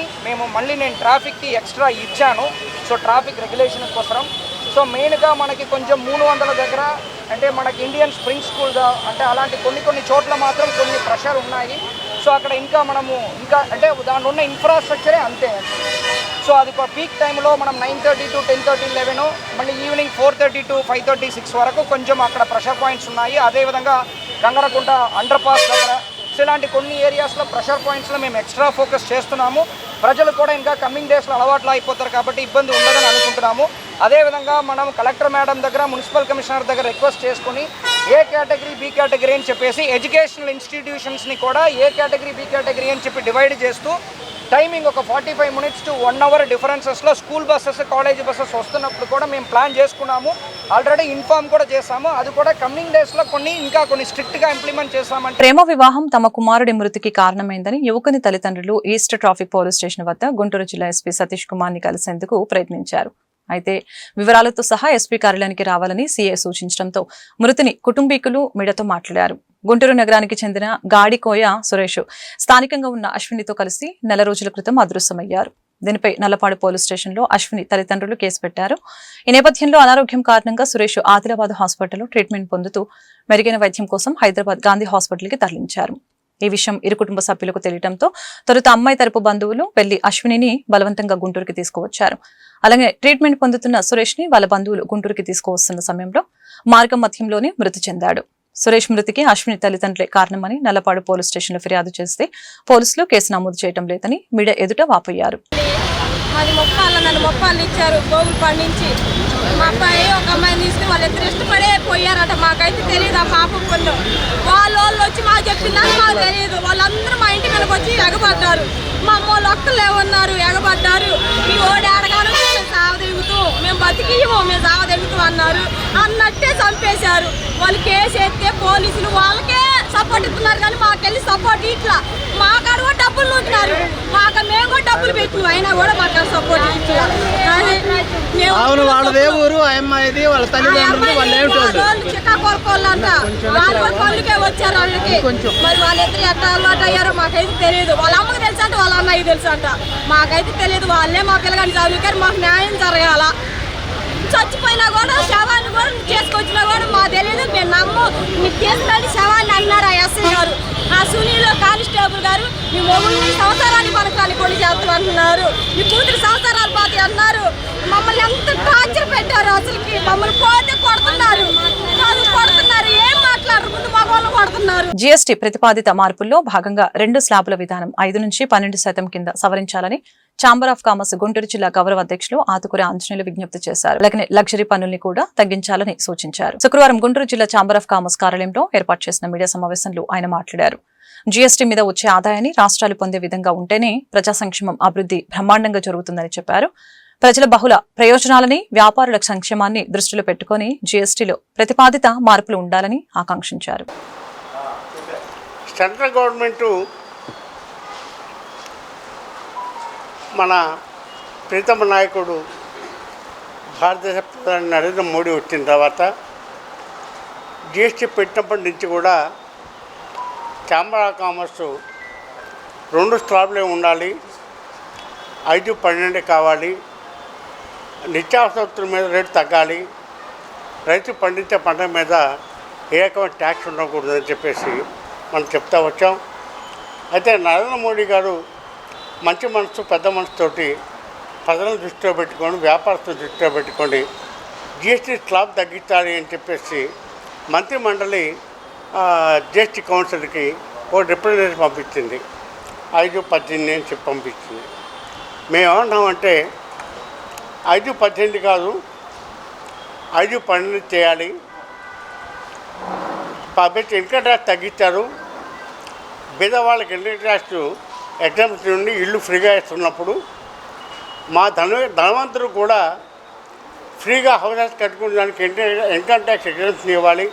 నేను ట్రాఫిక్కి ఎక్స్ట్రా ఇచ్చాను. సో ట్రాఫిక్ రెగ్యులేషన్ కోసం. సో మెయిన్గా మనకి కొంచెం 300 దగ్గర అంటే మనకి ఇండియన్ స్ప్రింగ్ స్కూల్ అంటే అలాంటి కొన్ని చోట్ల మాత్రం కొన్ని ప్రెషర్ ఉన్నాయి. సో అక్కడ మనము అంటే దాని ఉన్న ఇన్ఫ్రాస్ట్రక్చరే అంతే. సో అది పీక్ టైంలో మనం 9:30 to 10:30, 11 మళ్ళీ ఈవినింగ్ 4:30 to 5:30, 6 వరకు కొంచెం అక్కడ ప్రెషర్ పాయింట్స్ ఉన్నాయి. అదేవిధంగా గంగరకుంట అండర్ పాస్ దగ్గర సో ఇలాంటి కొన్ని ఏరియాస్లో ప్రెషర్ పాయింట్స్లో మేము ఎక్స్ట్రా ఫోకస్ చేస్తున్నాము. ప్రజలు కూడా ఇంకా కమింగ్ డేస్లో అలవాట్లు అయిపోతారు కాబట్టి ఇబ్బంది ఉండదని అనుకుంటున్నాము. అదేవిధంగా మనం కలెక్టర్ మేడం దగ్గర, మున్సిపల్ కమిషనర్ దగ్గర రిక్వెస్ట్ చేసుకుని ఏ కేటగిరీ, బి కేటగిరీ అని చెప్పేసి ఎడ్యుకేషనల్ ఇన్స్టిట్యూషన్స్ని కూడా ఏ కేటగిరీ, బి కేటగిరీ అని చెప్పి డివైడ్ చేస్తూ టైమింగ్ ఒక 45 minutes to 1 hour డిఫరెన్సెస్లో స్కూల్ బస్సెస్, కాలేజ్ బస్సెస్ వస్తున్నప్పుడు కూడా మేము ప్లాన్ చేసుకున్నాము. ఆల్రెడీ ఇన్ఫార్మ్ కూడా చేశాము. అది కూడా కమింగ్ డేస్లో కొన్ని స్ట్రిక్ట్గా ఇంప్లిమెంట్ చేస్తామంటే. ప్రేమ వివాహం తమ కుమారుడి మృతికి కారణమైందని యువకుని తల్లిదండ్రులు ఈస్ట్ ట్రాఫిక్ పోలీస్ స్టేషన్ వద్ద గుంటూరు జిల్లా ఎస్పీ సతీష్ కుమార్ని కలిసేందుకు ప్రయత్నించారు. అయితే వివరాలతో సహా ఎస్పీ కార్యాలయానికి రావాలని సీఏ సూచించడంతో మృతిని కుటుంబీకులు మీడియాతో మాట్లాడారు. గుంటూరు నగరానికి చెందిన గాడికోయ సురేష్ స్థానికంగా ఉన్న అశ్వినితో కలిసి నెల రోజుల క్రితం అదృశ్యమయ్యారు. దీనిపై నల్లపాడు పోలీస్ స్టేషన్లో అశ్విని తల్లిదండ్రులు కేసు పెట్టారు. ఈ నేపథ్యంలో అనారోగ్యం కారణంగా సురేష్ ఆదిలాబాద్ హాస్పిటల్లో ట్రీట్మెంట్ పొందుతూ మెరుగైన వైద్యం కోసం హైదరాబాద్ గాంధీ హాస్పిటల్కి తరలించారు. ఈ విషయం ఇరు కుటుంబ సభ్యులకు తెలియడంతో తొలుత అమ్మాయి తరపు బంధువులు వెళ్లి అశ్వినిని బలవంతంగా గుంటూరుకి తీసుకువచ్చారు. అలాగే ట్రీట్మెంట్ పొందుతున్న సురేష్ ని వాళ్ళ బంధువులు గుంటూరుకి తీసుకువస్తున్న సమయంలో మార్గం మధ్యంలోనే మృతి చెందాడు. సురేష్ మృతికి అశ్విని తల్లిదండ్రులే కారణమని నల్లపాడు పోలీస్ స్టేషన్లో ఫిర్యాదు చేస్తే పోలీసులు కేసు నమోదు చేయడం లేదని మీడియా ఎదుట వాపోయారు. నన్ను మొప్పాలు ఇచ్చారు గోగులపాడు నుంచి. మా అబ్బాయి ఒక అమ్మాయిని తీసుకుని వాళ్ళిద్దరు ఇష్టపడే పోయారట. మాకైతే తెలియదు ఆ పాప పొందు. వాళ్ళు వచ్చి మాకు చెప్పిందని మాకు తెలియదు. వాళ్ళందరూ మా ఇంటి మీదకి వచ్చి ఎగబడ్డారు. మా అమ్మ వాళ్ళు ఒక్కళ్ళు ఏమన్నారు, ఎగబడ్డారు. మీ ఓడి ఆడగాను మేము సావదెగుతూ, మేము బతికియము, మేము సావదెగుతూ అన్నారు. అన్నట్టే చంపేశారు. వాళ్ళు కేసు ఎత్తే పోలీసులు వాళ్ళకే సపోర్ట్ ఇస్తున్నారు కానీ మాకెళ్ళి సపోర్ట్ ఇట్లా. మాకాడ కూడా డబ్బులు నూతున్నారు. మేము కూడా డబ్బులు పెట్టినాం అయినా కూడా మాకు సపోర్ట్ ఇచ్చారు. చిక్కాకొరకోళ్ళంట వాళ్ళు కూడా పనులకే వచ్చారు. వాళ్ళకి మరి వాళ్ళిద్దరు ఎట్లా అలవాటు అయ్యారో మాకైతే తెలియదు. వాళ్ళ అమ్మకి తెలుసు అంట, వాళ్ళ అన్నయ్యకి తెలుసు అంట. మాకైతే తెలియదు. వాళ్ళే మా పిల్లగాని చదువుకారు. మాకు న్యాయం జరగాల. చచ్చిపోయినా కూడా శవాన్ని కూడా చేసుకొచ్చినా కూడా మాకు తెలియదు. మేము మీకు తీసుకురండి శవాన్ని అన్నారు ఆ ఎస్ఐ గారు. ఆ సునీల్ కానిస్టేబుల్ గారు మీ మొగుల్ని సంవత్సరానికి పనకాలి కొన్ని చేస్తాం అంటున్నారు. మీ కూతురు సంవత్సరాలు పాతి అన్నారు. మమ్మల్ని ఎంత టార్చర్ పెట్టారు. అసలుకి మమ్మల్ని పోతే కొడుతున్నారు. ఏం మాట్లాడరు. ముందు ఉన్నారు. జీఎస్టీ ప్రతిపాదిత మార్పుల్లో భాగంగా 2 స్లాబుల విధానం 5 నుంచి 12% కింద సవరించాలని ఛాంబర్ ఆఫ్ కామర్స్ గుంటూరు జిల్లా గౌరవ అధ్యక్షులు ఆతుకూరి ఆంజనేయులు విజ్ఞప్తి చేశారు. అలాగే లగ్జరీ పన్నుల్ని కూడా తగ్గించాలని సూచించారు. శుక్రవారం గుంటూరు జిల్లా ఛాంబర్ ఆఫ్ కామర్స్ కార్యాలయంలో ఏర్పాటు చేసిన మీడియా సమావేశంలో ఆయన మాట్లాడారు. జీఎస్టీ మీద వచ్చే ఆదాయాన్ని రాష్ట్రాలు పొందే విధంగా ఉంటేనే ప్రజా సంక్షేమం అభివృద్ధి బ్రహ్మాండంగా జరుగుతుందని చెప్పారు. ప్రజల బహుళ ప్రయోజనాలని వ్యాపారుల సంక్షేమాన్ని దృష్టిలో పెట్టుకుని జీఎస్టీలో ప్రతిపాదిత మార్పులు ఉండాలని ఆకాంక్షించారు. సెంట్రల్ గవర్నమెంట్ మన ప్రీతమ నాయకుడు భారతదేశ ప్రధాని నరేంద్ర మోడీ వచ్చిన తర్వాత జీఎస్టీ పెట్టినప్పటి నుంచి కూడా ఛాంబర్ ఆఫ్ కామర్స్ 2 స్లాబ్లే ఉండాలి, 5-12 కావాలి, నిత్యావసర మీద రేటు తగ్గాలి, రైతు పండించే పంట మీద ఏ రకమైన ట్యాక్స్ ఉండకూడదని చెప్పేసి మనం చెప్తా వచ్చాం. అయితే నరేంద్ర మోడీ గారు మంచి మనసు పెద్ద మనసుతోటి ప్రజలను దృష్టిలో పెట్టుకొని వ్యాపారస్తులను దృష్టిలో పెట్టుకొని జిఎస్టీ స్లాబ్ తగ్గించాలి అని చెప్పేసి మంత్రిమండలి జిఎస్టీ కౌన్సిల్కి ఒక రిప్రజెంటేటివ్ పంపించింది. 5-18 అని చెప్పి పంపించింది. మేము ఏమన్నామంటే 5-18 కాదు, 5-12 చేయాలి. కాబట్టి ఇన్కమ్ ట్యాక్స్ తగ్గించారు. పేదవాళ్ళకి ఇన్కమ్ ట్యాక్స్ ఎగ్జామ్స్ నుండి ఇల్లు ఫ్రీగా ఇస్తున్నప్పుడు మా ధనవంతులు కూడా ఫ్రీగా హౌసెస్ కట్టుకునే దానికి ఇన్కమ్ ట్యాక్స్ ఎగ్జామ్షన్ ఇవ్వాలి.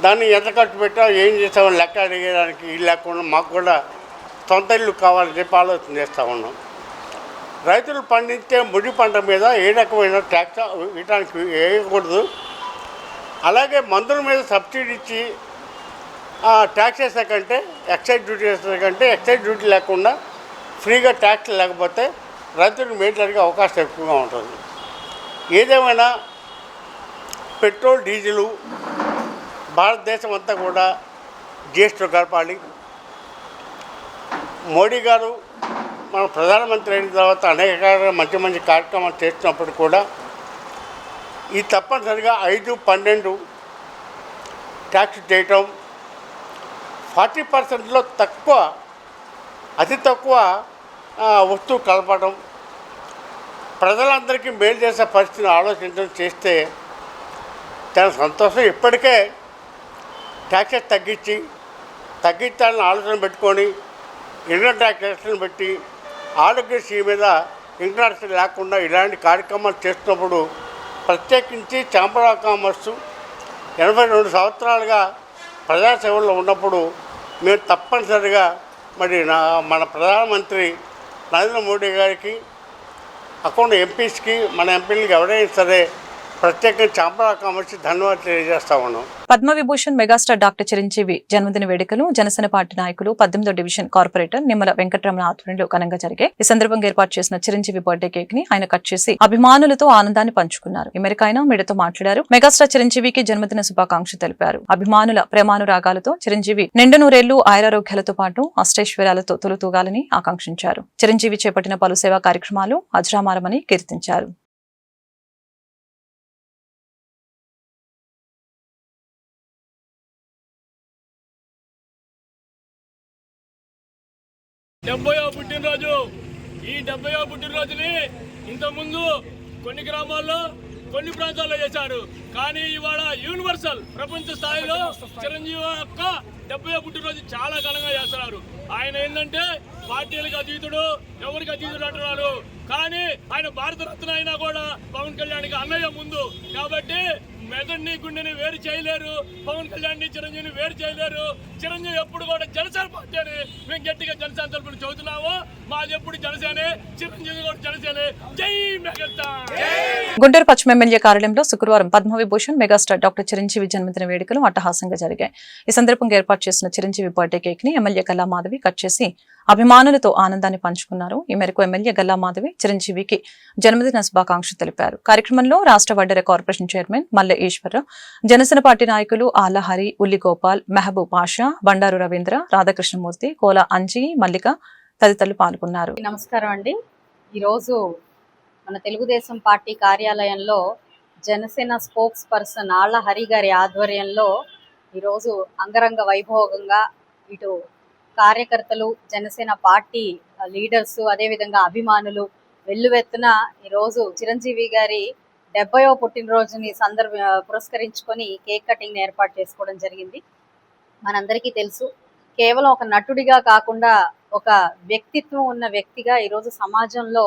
దాన్ని ఎంత ఖర్చు పెట్టావు ఏం చేస్తామని లెక్క అడిగేదానికి ఇల్లు లేకుండా మాకు కూడా సొంత ఇల్లు కావాలని చెప్పి ఆలోచన చేస్తూ ఉన్నాం. రైతులు పండించే ముడి పంట మీద ఏ రకమైన ట్యాక్స్ ఇవ్వడానికి వేయకూడదు. అలాగే మందుల మీద సబ్సిడీ ఇచ్చి ట్యాక్స్ వేసే కంటే ఎక్సైజ్ డ్యూటీ వేసే కంటే ఎక్సైజ్ డ్యూటీ లేకుండా ఫ్రీగా ట్యాక్స్ లేకపోతే రైతులకు మేలు జరిగే అవకాశం ఎక్కువగా ఉంటుంది. ఏదేమైనా పెట్రోల్ డీజిలు భారతదేశం అంతా కూడా జిఎస్టీ కలపాలి. మోడీ గారు మన ప్రధానమంత్రి అయిన తర్వాత అనేక మంచి కార్యక్రమాలు చేస్తున్నప్పుడు కూడా ఈ తప్పనిసరిగా 5-12 ట్యాక్స్ చేయటం, 40%లో తక్కువ అతి తక్కువ వస్తువు కలపడం, ప్రజలందరికీ మేలు చేసే పరిస్థితిని ఆలోచించడం చేస్తే చాలా సంతోషం. ఇప్పటికే ట్యాక్సెస్ తగ్గించాలని ఆలోచన పెట్టుకొని ఇన్కమ్ ట్యాక్స్ని పెట్టి ఆరోగ్యశ్రీ మీద ఇన్కమ్ ట్యాక్స్ లేకుండా ఇలాంటి కార్యక్రమాలు చేస్తున్నప్పుడు ప్రత్యేకించి ఛాంబర్ ఆఫ్ కామర్స్ 82 సంవత్సరాలుగా ప్రజాసేవల్లో ఉన్నప్పుడు మేము తప్పనిసరిగా మన ప్రధానమంత్రి నరేంద్ర మోడీ గారికి అకౌంట్ ఎంపీస్కి మన ఎంపీలకి ఎవరైనా సరే ప్రత్యేకంగా ఛాంబర్ ఆఫ్ కామర్స్ ధన్యవాదాలు తెలియజేస్తా ఉన్నాం. పద్మవిభూషణ్ మెగాస్టార్ డాక్టర్ చిరంజీవి జన్మదిన వేడుకలు జనసేన పార్టీ నాయకులు 18వ డివిజన్ కార్పొరేటర్ నిమ్మల వెంకటరమణ ఆధ్వర్యంలో ఘనంగా జరిగాయి. ఈ సందర్భంగా ఏర్పాటు చేసిన చిరంజీవి బర్త్డే కేక్ ని ఆయన కట్ చేసి అభిమానులతో ఆనందాన్ని పంచుకున్నారు. ఈ మేరకు ఆయన మీడియాతో మాట్లాడారు. మెగాస్టార్ చిరంజీవికి జన్మదిన శుభాకాంక్షలు తెలిపారు. అభిమానుల ప్రేమానురాగాలతో చిరంజీవి నిండు నూరేళ్లు ఆయురారోగ్యాలతో పాటు అష్టైశ్వర్యాలతో తొలుతూగాలని ఆకాంక్షించారు. చిరంజీవి చేపట్టిన పలు సేవా కార్యక్రమాలు అజరామారమని కీర్తించారు. పుట్టినరోజు. ఈ 70వ పుట్టినరోజుని ఇంతకుముందు కొన్ని గ్రామాల్లో కొన్ని ప్రాంతాల్లో చేశారు. కానీ ఇవాళ యూనివర్సల్ ప్రపంచ స్థాయిలో చిరంజీవి యొక్క 70వ పుట్టినరోజు చాలా ఘనంగా చేస్తున్నారు. ఆయన ఏంటంటే పార్టీలకు అతీతుడు, ఎవరికి అతీతుడు అంటున్నారు. కానీ ఆయన భారతరత్న అయినా కూడా పవన్ కళ్యాణ్కి అన్నయ్య ముందు. కాబట్టి మెదడుని గుండెని వేరు చేయలేరు, పవన్ కళ్యాణ్ని చిరంజీవిని వేరు చేయలేరు. చిరంజీవి ఎప్పుడు కూడా జనసేన పార్టీ అని మేము గట్టిగా జనసేన తరపున చదువుతున్నాము. మాది ఎప్పుడు జనసేనే, చిరంజీవి కూడా జనసేనే. జై మెగాస్టార్. గుంటూరు పశ్చిమ ఎమ్మెల్యే కార్యాలయంలో శుక్రవారం పద్మవిభూషణ్ మెగాస్టార్ డాక్టర్ చిరంజీవి జన్మదిన వేడుకలు అట్టహాసంగా జరిగాయి. ఈ సందర్భంగా ఏర్పాటు చేసిన చిరంజీవి బర్త్డే కేక్ ని ఎమ్మెల్యే గల్లా మాధవి కట్ చేసి అభిమానులతో ఆనందాన్ని పంచుకున్నారు. ఈ మేరకు ఎమ్మెల్యే గల్లా మాధవి చిరంజీవికి జన్మదిన శుభాకాంక్షలు తెలిపారు. కార్యక్రమంలో రాష్ట్ర వడ్డెర కార్పొరేషన్ చైర్మన్ మల్లె ఈశ్వరరావు, జనసేన పార్టీ నాయకులు ఆలహరి, ఉల్లి గోపాల్, మెహబూబ్ పాషా, బండారు రవీంద్ర, రాధాకృష్ణమూర్తి, కోల అంజీ, మల్లిక తదితరులు పాల్గొన్నారు. నమస్కారం అండి. ఈరోజు మన తెలుగుదేశం పార్టీ కార్యాలయంలో జనసేన స్పోక్స్ పర్సన్ ఆళ్ల హరి గారి ఆధ్వర్యంలో ఈరోజు అంగరంగ వైభోగంగా ఇటు కార్యకర్తలు, జనసేన పార్టీ లీడర్స్, అదేవిధంగా అభిమానులు వెల్లువెత్తున ఈరోజు చిరంజీవి గారి 70వ పుట్టినరోజుని పురస్కరించుకొని కేక్ కటింగ్ ఏర్పాటు చేసుకోవడం జరిగింది. మనందరికీ తెలుసు, కేవలం ఒక నటుడిగా కాకుండా ఒక వ్యక్తిత్వం ఉన్న వ్యక్తిగా ఈరోజు సమాజంలో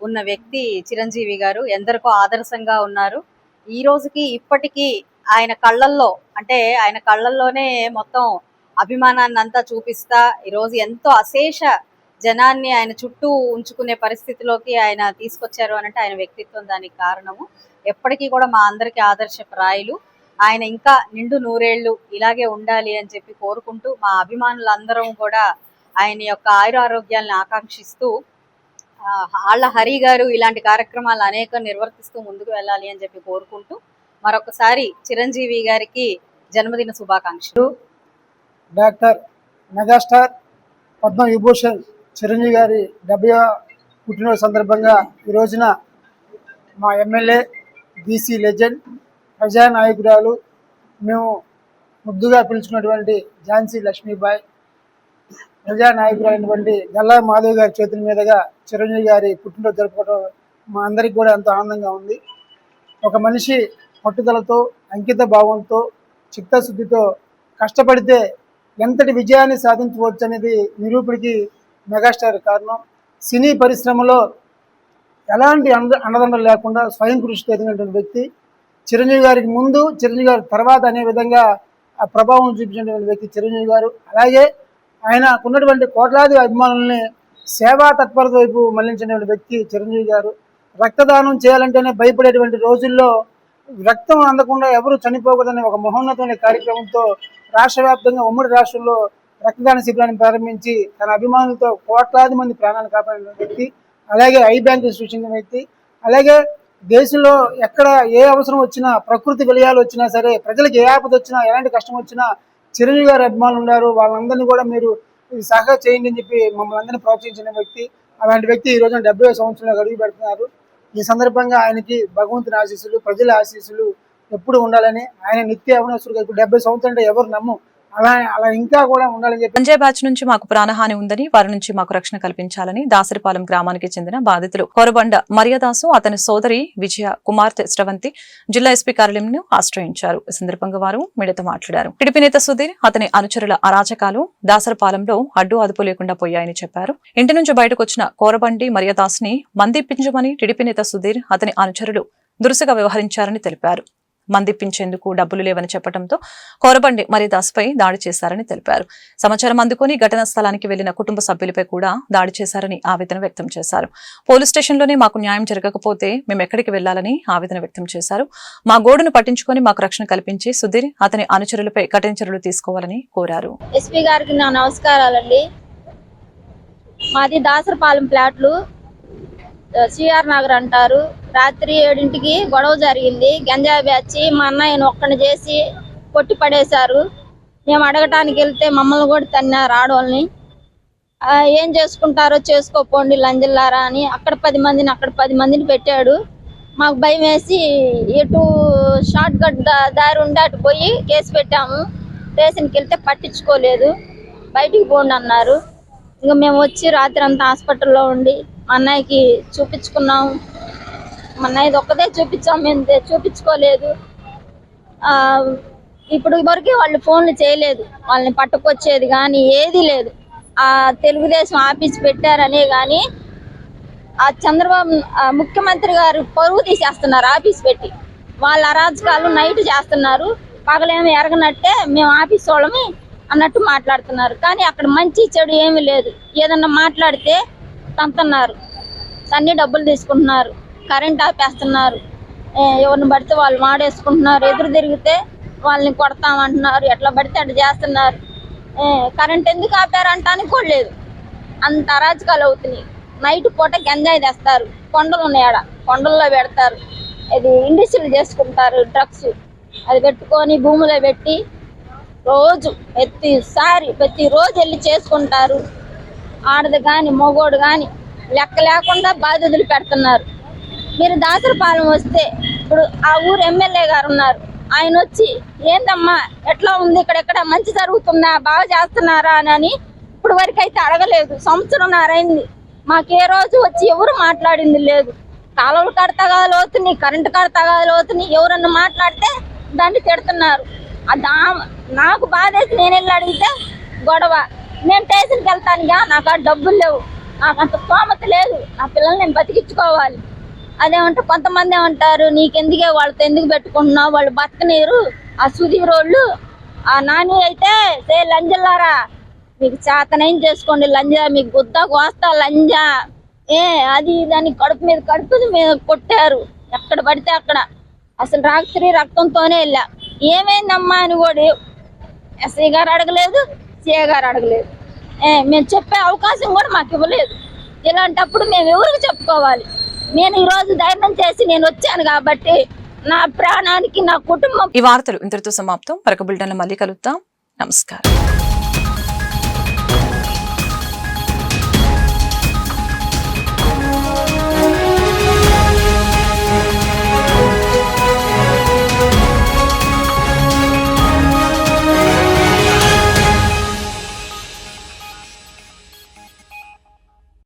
ఉన్న వ్యక్తి చిరంజీవి గారు. ఎందరికో ఆదర్శంగా ఉన్నారు. ఈ రోజుకి ఇప్పటికీ ఆయన కళ్ళల్లోనే మొత్తం అభిమానాన్ని అంతా చూపిస్తా ఈరోజు ఎంతో అశేష జనాన్ని ఆయన చుట్టూ ఉంచుకునే పరిస్థితిలోకి ఆయన తీసుకొచ్చారు అనంటే ఆయన వ్యక్తిత్వం దానికి కారణము. ఎప్పటికీ కూడా మా అందరికీ ఆదర్శప్రాయులు. ఆయన ఇంకా నిండు నూరేళ్లు ఇలాగే ఉండాలి అని చెప్పి కోరుకుంటూ, మా అభిమానులందరం కూడా ఆయన యొక్క ఆయురారోగ్యాలను ఆకాంక్షిస్తూ, ఆళ్ల హరి గారు ఇలాంటి కార్యక్రమాలు అనేక నిర్వర్తిస్తూ ముందుకు వెళ్ళాలి అని చెప్పి కోరుకుంటూ మరొకసారి చిరంజీవి గారికి జన్మదిన శుభాకాంక్షలు. డాక్టర్ మెగాస్టార్ పద్మవిభూషణ్ చిరంజీవి గారి 70వ పుట్టినరోజు సందర్భంగా ఈ రోజున మా ఎమ్మెల్యే, బీసీ లెజెండ్, ప్రజానాయకురాలు, మేము ముద్దుగా పిలుచుకున్నటువంటి ఝాన్సీ లక్ష్మీబాయి, ప్రజానాయకురాలైనటువంటి గల్లా మాధవ్ గారి చేతుల మీదుగా చిరంజీవి గారి పుట్టినరోజు జరుపుకోవడం మా అందరికి కూడా ఎంతో ఆనందంగా ఉంది. ఒక మనిషి పట్టుదలతో, అంకిత భావంతో, చిత్తశుద్ధితో కష్టపడితే ఎంతటి విజయాన్ని సాధించవచ్చు అనేది నిరూపణకి మెగాస్టార్ కారణం. సినీ పరిశ్రమలో ఎలాంటి అండదండలు లేకుండా స్వయం కృషితో ఎదిగినటువంటి వ్యక్తి. చిరంజీవి గారికి ముందు, చిరంజీవి గారి తర్వాత అనే విధంగా ఆ ప్రభావం చూపించినటువంటి వ్యక్తి చిరంజీవి గారు. అలాగే ఆయనకున్నటువంటి కోట్లాది అభిమానుల్ని సేవా తత్పరత వైపు మళ్లించినటువంటి వ్యక్తి చిరంజీవి గారు. రక్తదానం చేయాలంటేనే భయపడేటువంటి రోజుల్లో రక్తం అందకుండా ఎవరు చనిపోకూడదనే ఒక మహోన్నతమైన కార్యక్రమంతో రాష్ట్ర వ్యాప్తంగా ఉమ్మడి రాష్ట్రంలో రక్తదాన శిబిరాన్ని ప్రారంభించి తన అభిమానులతో కోట్లాది మంది ప్రాణాలు కాపాడిన వ్యక్తి. అలాగే ఐ బ్యాంక్ సృష్టించిన వ్యక్తి. అలాగే దేశంలో ఎక్కడ ఏ అవసరం వచ్చినా, ప్రకృతి విలయాలు వచ్చినా సరే, ప్రజలకు ఏ ఆపద వచ్చినా, ఎలాంటి కష్టం వచ్చినా చిరంజీవి గారి అభిమానులు ఉన్నారు. వాళ్ళందరినీ కూడా మీరు సహా చేయండి అని చెప్పి మమ్మల్ని అందరినీ ప్రోత్సహించిన వ్యక్తి. అలాంటి వ్యక్తి ఈ రోజున 70వ సంవత్సరంలో అడుగు పెడుతున్నారు. ఈ సందర్భంగా ఆయనకి భగవంతుని ఆశీస్సులు, ప్రజల ఆశీస్సులు ఎప్పుడు ఉండాలని, ఆయన నిత్య అవనవసరంగా ఇప్పుడు 70 సంవత్సరాలు అంటే ఎవరు నమ్ము, అలా ఇంకా కూడా ఉండాలని చెప్పి. సంజయ్ బ్యాచ్ నుంచి మాకు ప్రాణహాని ఉందని, వారి నుంచి మాకు రక్షణ కల్పించాలని దాసరిపాలెం గ్రామానికి చెందిన బాధితులు కొరబండ మరియదాసు, అతని సోదరి విజయ కుమార్తె శ్రవంతి జిల్లా ఎస్పీ కార్యాలయంను ఆశ్రయించారు. ఈ సందర్భంగా వారు మీడియాతో మాట్లాడారు. టీడీపీ నేత సుధీర్, అతని అనుచరుల అరాచకాలు దాసరిపాలెంలో అడ్డు అదుపు లేకుండా పోయాయని చెప్పారు. ఇంటి నుంచి బయటకు వచ్చిన కోరబండి మరియదాస్ ని మందిప్పించమని టీడీపీ నేత సుధీర్, అతని అనుచరులు దురుసుగా వ్యవహరించారని తెలిపారు. మందిప్పించేందుకు డబ్బులు లేవని చెప్పడంతో కోరబండి మరియదాస్ పై దాడి చేశారని తెలిపారు. సమాచారం అందుకుని ఘటనా స్థలానికి వెళ్లిన కుటుంబ సభ్యులపై కూడా దాడి చేశారని ఆవేదన వ్యక్తం చేశారు. పోలీస్ స్టేషన్లోనే మాకు న్యాయం జరగకపోతే మేము ఎక్కడికి వెళ్లాలని ఆవేదన వ్యక్తం చేశారు. మా గోడును పట్టించుకొని మాకు రక్షణ కల్పించి సుధీర్, అతని అనుచరులపై కఠిన చర్యలు తీసుకోవాలని కోరారు. ఎస్పీ గారికి నా నమస్కారాలండి. మాది దాసరపాలెం ప్లాట్లు, సిఆర్ నగర్ అంటారు. రాత్రి 7ంటికి గొడవ జరిగింది. గంజాయి బ్యాచ్ మా అన్నయ్యను ఒక్కడిని చేసి కొట్టి పడేశారు. మేము అడగటానికి వెళ్తే మమ్మల్ని కూడా తన్నారు ఆడవాళ్ళని. ఏం చేసుకుంటారో చేసుకోపోండి లంజల్లారా అని అక్కడ 10 మందిని అక్కడ 10 మందిని పెట్టాడు. మాకు భయం వేసి ఎటు షార్ట్ కట్ దారి ఉండి అటు పోయి కేసు పెట్టాము. స్టేషన్కి వెళ్తే పట్టించుకోలేదు, బయటికి పోండి అన్నారు. ఇంకా మేము వచ్చి రాత్రి అంతా హాస్పిటల్లో ఉండి మా అన్నయ్యకి చూపించుకున్నాము. మా అన్నయ్యది ఒక్కదే చూపించాము, మేము చూపించుకోలేదు. ఇప్పుడు వరకు వాళ్ళు ఫోన్లు చేయలేదు, వాళ్ళని పట్టుకొచ్చేది కానీ ఏది లేదు. ఆ తెలుగుదేశం ఆఫీస్ పెట్టారనే కానీ ఆ చంద్రబాబు ముఖ్యమంత్రి గారు పరువు తీసేస్తున్నారు ఆఫీస్ పెట్టి. వాళ్ళ అరాజకాలు నైట్ చేస్తున్నారు, పగలేమో ఎరగనట్టే మేము ఆఫీస్ వాళ్ళమి అన్నట్టు మాట్లాడుతున్నారు. కానీ అక్కడ మంచి చెడు ఏమీ లేదు. ఏదన్నా మాట్లాడితే తంతున్నారు, అన్ని డబ్బులు తీసుకుంటున్నారు, కరెంట్ ఆపేస్తున్నారు, ఎవరిని పడితే వాళ్ళు వాడేసుకుంటున్నారు, ఎదురు తిరిగితే వాళ్ళని కొడతామంటున్నారు, ఎట్లా పడితే అట్లా చేస్తున్నారు. కరెంట్ ఎందుకు ఆపారంటానికి కూడా లేదు. అంత అరాజకాలు అవుతున్నాయి. నైట్ పూట గంజాయి తెస్తారు, కొండలు ఉన్నాయి ఆడ, కొండల్లో పెడతారు. ఇది ఇండస్ట్రీలు చేసుకుంటారు డ్రగ్స్, అది పెట్టుకొని భూమిలో పెట్టి రోజు ప్రతిరోజు వెళ్ళి చేసుకుంటారు. ఆడది కానీ మగోడు కానీ లెక్క లేకుండా బాధ్యతలు పెడుతున్నారు. మీరు దాసరపాలెం వస్తే ఇప్పుడు ఆ ఊరు ఎమ్మెల్యే గారు ఉన్నారు, ఆయన వచ్చి ఏందమ్మా ఎట్లా ఉంది, ఇక్కడ మంచి జరుగుతుందా, బాగా చేస్తున్నారా అని ఇప్పుడు వరకు అయితే అడగలేదు. సంవత్సరంన్నర అయింది, మాకు ఏ రోజు వచ్చి ఎవరు మాట్లాడింది లేదు. కాలువలు కడతగాలు అవుతున్నాయి, కరెంటు కడతగాలు అవుతున్నాయి, ఎవరన్నా మాట్లాడితే దాన్ని తిడుతున్నారు. నాకు బాధ అయితే నేను వెళ్ళి అడిగితే గొడవ. నేను స్టేషన్కి వెళ్తానుగా, నాకు ఆ డబ్బులు లేవు, నాకు అంత స్తోమత లేదు, నా పిల్లల్ని నేను బతికించుకోవాలి. అదేమంటే కొంతమంది ఏమంటారు, నీకెందుకే వాళ్ళతో ఎందుకు పెట్టుకుంటున్నావు, వాళ్ళు బతకనీరు. ఆ సుధీర్ వాళ్ళు ఆ నాని అయితే లంజల్లారా, మీకు చేతనేం చేసుకోండి లంజా, మీకు గుద్దా కోస్తా లంజా అది దాన్ని కడుపు మీద కొట్టారు. ఎక్కడ పడితే అక్కడ అసలు రాత్రి రక్తంతోనే వెళ్ళా. ఏమైందమ్మా అని కూడా ఎస్ఐ గారు అడగలేదు, సిఐ గారు అడగలేదు. మేము చెప్పే అవకాశం కూడా మాకు ఇవ్వలేదు. ఇలాంటప్పుడు మేము ఎవరికి చెప్పుకోవాలి? నేను ఈరోజు ధైర్యం చేసి నేను వచ్చాను కాబట్టి నా ప్రాణానికి, నా కుటుంబం. ఈ వార్తలు ఇంతటితో సమాప్తం. మరొక బులెటిన్లో మళ్ళీ కలుద్దాం. నమస్కారం.